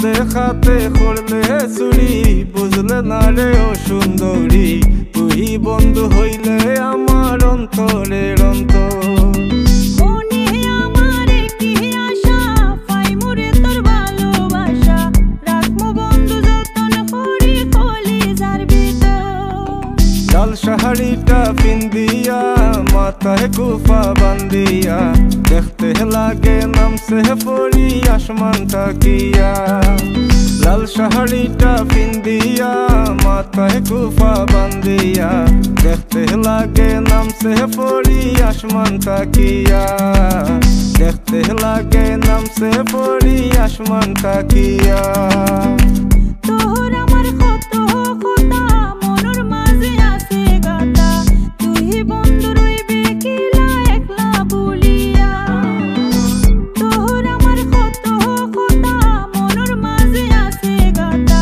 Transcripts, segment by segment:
দেখাতে করলে চুরি বুঝলে না রে ও সুন্দরী, তুই বন্ধু হইলে আমার অন্তরের অন্তর। মনে আমার কি আশা, পাই মোরে তোর ভালোবাসা, রাখবো বন্ধু যতন করি কলিজার ভিতর। লাল শাড়িটা পিন্দিয়া মাথায় কুফা বান্দিয়া, দেখতে লাগে নামছে পরি আসমানটা কিয়া। লাল শাড়িটা পিন্দিয়া মাথায় কুফা বান্দিয়া, দেখতে লাগে নামছে পরি আসমানটা কিয়া। দেখতে লাগে নামছে পরি আসমানটা কিয়া। তোর আমার কত কথা মনের মাঝে আছে গাথা, তুই বন্ধু রইবে কিলা একলা বলিয়া। তোর আমার কত কথা মনের মাঝে আছে গাথা,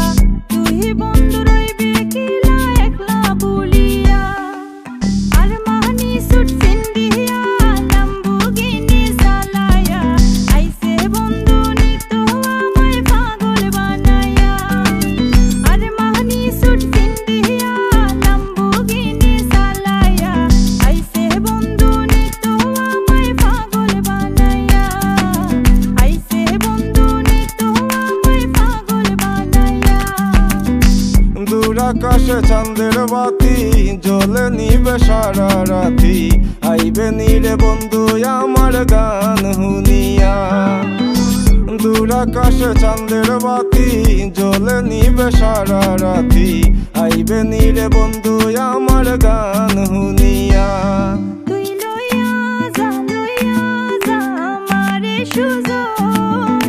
তুই বন্ধু রইবে কিলা একলা বলিয়া। আর মানি সুট পিন্দিয়া লাম্বরগিনি চালায়া, আইছে বন্ধু নিত আমায় পাগল বানায়া। আর মানি সুট পিন্দিয়া লাম্বরগিনি চালায়া, আইছে বন্ধু নিত আমায় পাগল বানায়া। আইছে বন্ধু নিত আমায় পাগল বানায়া। দূর আকাশে চাঁদের বাতি জ্বলে নিবে সারা রাতি, আইবে নীরে বন্ধু আমার গান হুনিয়া। দূর আকাশে চাঁদের বাতি জ্বলে নিবে সারা রাতি, আইবে নীরে বন্ধু আমার গান হুনিয়া। তুই লইয়া যা আমারে সুজন,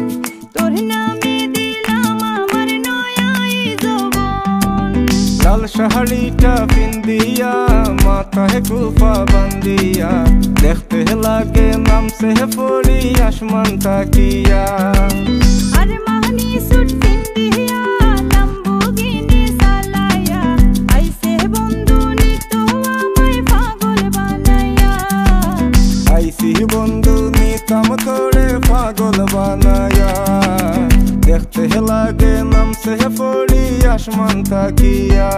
তোর নামে দিলাম আমার নয়াই যৌবন। লাল শাড়িটা পিন্দিয়া মাথায় কুফা বান্দিয়া, দেখতে লাগে নামছে পরি আসমানটা কিয়া। আর মানি সুট পিন্দিয়া লাম্বরগিনি চালায়া, আইছে বন্ধু নিত আমায় পাগল বানায়া। আইসি বন্ধু নিতাম করে পাগল বানায়া, দেখতে লাগে নামছে পরি আসমানটা কিয়া।